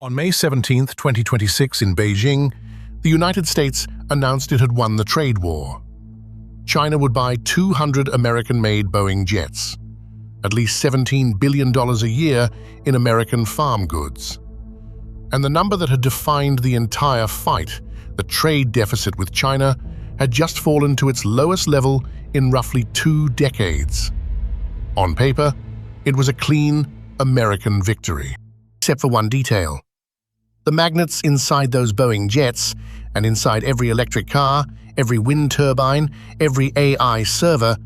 On May 17, 2026 in Beijing, the United States announced it had won the trade war. China would buy 200 American-made Boeing jets, at least $17 billion a year in American farm goods. And the number that had defined the entire fight, the trade deficit with China, had just fallen to its lowest level in roughly 2 decades. On paper, it was a clean American victory, except for one detail. The magnets inside those Boeing jets, and inside every electric car, every wind turbine, every AI server,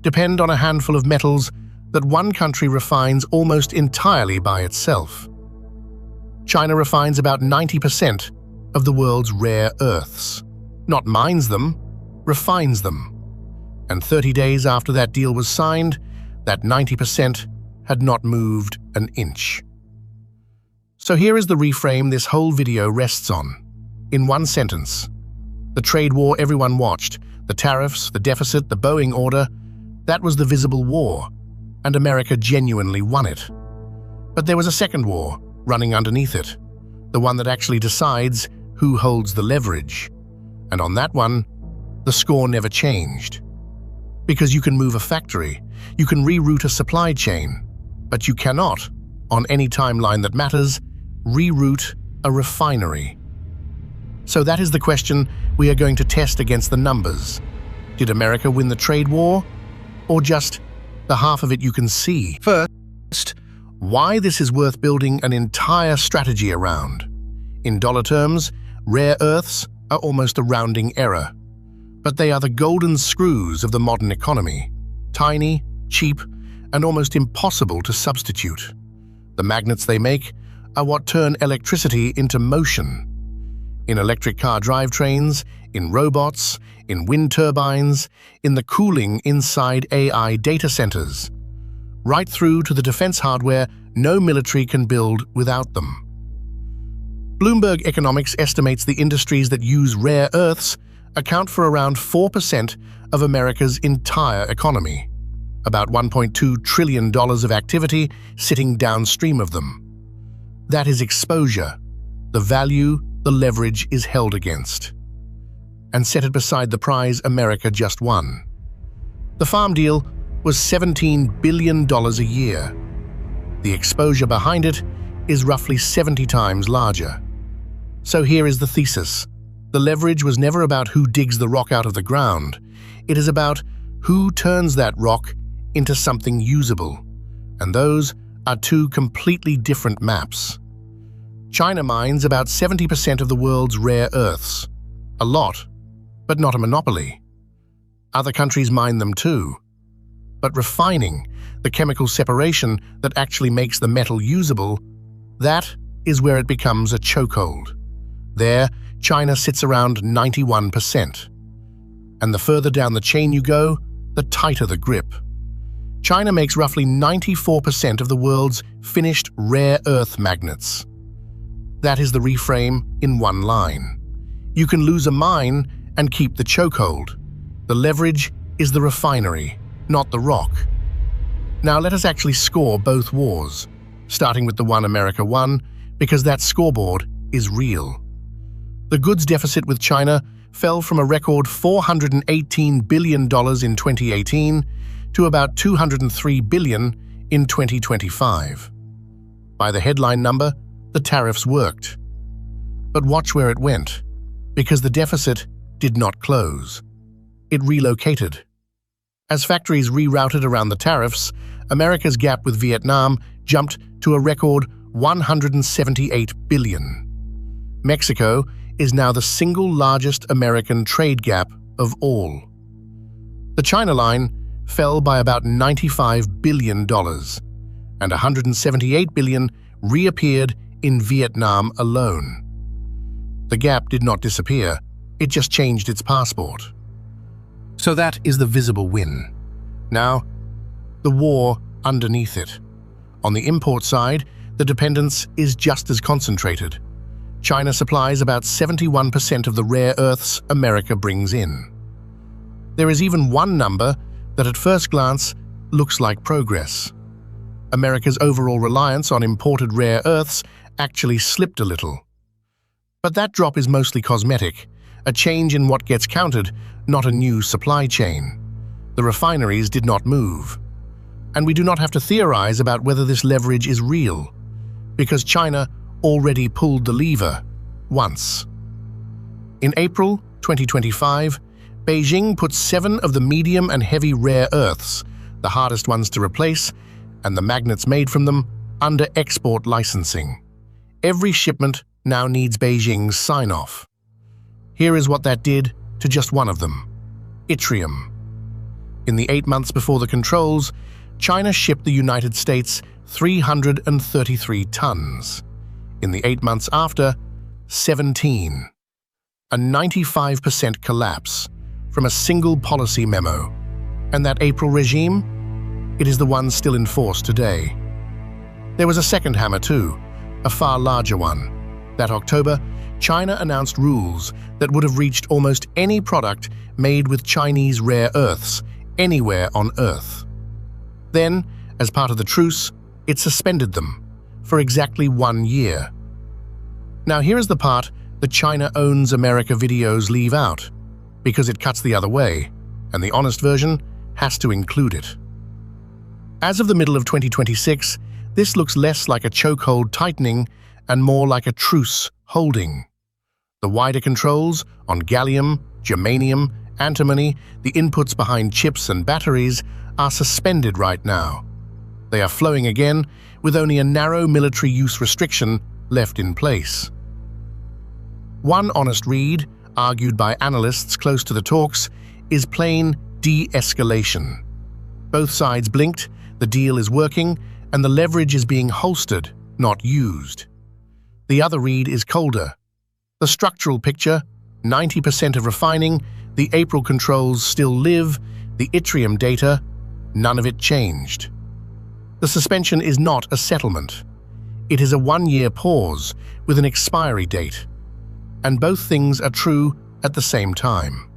depend on a handful of metals that one country refines almost entirely by itself. China refines about 90% of the world's rare earths. Not mines them, refines them. And 30 days after that deal was signed, that 90% had not moved an inch. So here is the reframe this whole video rests on. In one sentence, the trade war everyone watched, the tariffs, the deficit, the Boeing order, that was the visible war, and America genuinely won it. But there was a second war running underneath it, the one that actually decides who holds the leverage. And on that one, the score never changed. Because you can move a factory, you can reroute a supply chain, but you cannot, on any timeline that matters, reroute a refinery. So that is the question we are going to test against the numbers. Did America win the trade war, or just the half of it you can see? First, why this is worth building an entire strategy around. In dollar terms, rare earths are almost a rounding error, but they are the golden screws of the modern economy. Tiny, cheap, and almost impossible to substitute. The magnets they make are what turn electricity into motion. In electric car drivetrains, in robots, in wind turbines, in the cooling inside AI data centers, right through to the defense hardware no military can build without them. Bloomberg Economics estimates the industries that use rare earths account for around 4% of America's entire economy, about $1.2 trillion of activity sitting downstream of them. That is exposure, the value the leverage is held against. And set it beside the prize America just won. The farm deal was $17 billion a year. The exposure behind it is roughly 70 times larger. So here is the thesis. The leverage was never about who digs the rock out of the ground. It is about who turns that rock into something usable. And those are 2 completely different maps. China mines about 70% of the world's rare earths. A lot, but not a monopoly. Other countries mine them too. But refining, the chemical separation that actually makes the metal usable, that is where it becomes a chokehold. There, China sits around 91%. And the further down the chain you go, the tighter the grip. China makes roughly 94% of the world's finished rare earth magnets. That is the reframe in one line. You can lose a mine and keep the chokehold. The leverage is the refinery, not the rock. Now let us actually score both wars, starting with the one America won, because that scoreboard is real. The goods deficit with China fell from a record $418 billion in 2018 to about $203 billion in 2025. By the headline number, the tariffs worked. But watch where it went, because the deficit did not close. It relocated. As factories rerouted around the tariffs, America's gap with Vietnam jumped to a record $178 billion. Mexico is now the single largest American trade gap of all. The China line fell by about $95 billion, and $178 billion reappeared in Vietnam alone. The gap did not disappear, it just changed its passport. So that is the visible win. Now, the war underneath it. On the import side, the dependence is just as concentrated. China supplies about 71% of the rare earths America brings in. There is even one number that at first glance looks like progress. America's overall reliance on imported rare earths actually slipped a little. But that drop is mostly cosmetic, a change in what gets counted, not a new supply chain. The refineries did not move. And we do not have to theorize about whether this leverage is real, because China already pulled the lever once. In April 2025, Beijing put 7 of the medium and heavy rare earths, the hardest ones to replace, and the magnets made from them, under export licensing. Every shipment now needs Beijing's sign-off. Here is what that did to just one of them, yttrium. In the 8 months before the controls, China shipped the United States 333 tons. In the 8 months after, 17. A 95% collapse from a single policy memo. And that April regime? It is the one still in force today. There was a second hammer too, a far larger one. That October, China announced rules that would have reached almost any product made with Chinese rare earths anywhere on Earth. Then, as part of the truce, it suspended them for exactly 1 year. Now here is the part that China owns America videos leave out, because it cuts the other way, and the honest version has to include it. As of the middle of 2026, this looks less like a chokehold tightening and more like a truce holding. The wider controls on gallium, germanium, antimony, the inputs behind chips and batteries, are suspended right now. They are flowing again, with only a narrow military use restriction left in place. One honest read, argued by analysts close to the talks, is plain de-escalation. Both sides blinked, the deal is working, and the leverage is being holstered, not used. The other read is colder. The structural picture, 90% of refining, the April controls still live, the yttrium data, none of it changed. The suspension is not a settlement. It is a 1-year pause with an expiry date. And both things are true at the same time.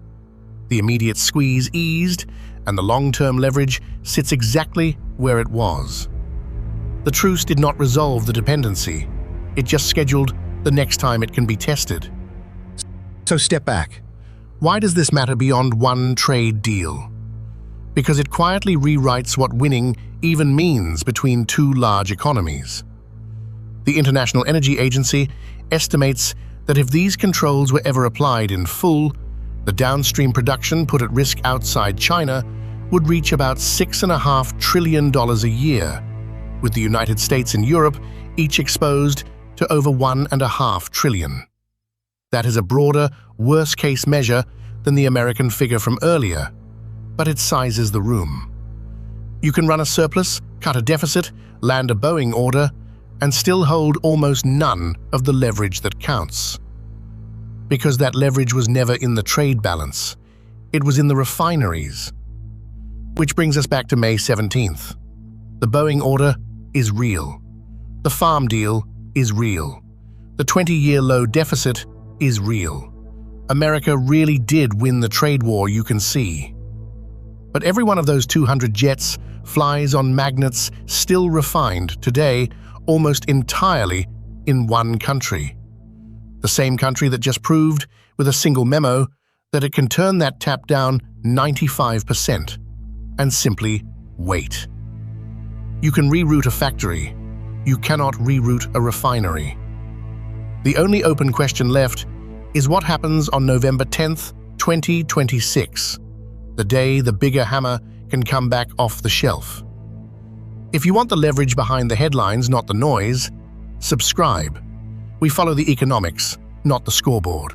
The immediate squeeze eased, and the long-term leverage sits exactly where it was. The truce did not resolve the dependency. It just scheduled the next time it can be tested. So step back. Why does this matter beyond one trade deal? Because it quietly rewrites what winning even means between two large economies. The International Energy Agency estimates that if these controls were ever applied in full, the downstream production put at risk outside China would reach about $6.5 trillion a year, with the United States and Europe each exposed to over $1.5 trillion. That is a broader, worst-case measure than the American figure from earlier, but it sizes the room. You can run a surplus, cut a deficit, land a Boeing order, and still hold almost none of the leverage that counts. Because that leverage was never in the trade balance, it was in the refineries. Which brings us back to May 17th. The Boeing order is real. The farm deal is real. The 20-year low deficit is real. America really did win the trade war, you can see. But every one of those 200 jets flies on magnets still refined today almost entirely in one country. The same country that just proved, with a single memo, that it can turn that tap down 95% and simply wait. You can reroute a factory. You cannot reroute a refinery. The only open question left is what happens on November 10th, 2026, the day the bigger hammer can come back off the shelf. If you want the leverage behind the headlines, not the noise, subscribe. We follow the economics, not the scoreboard.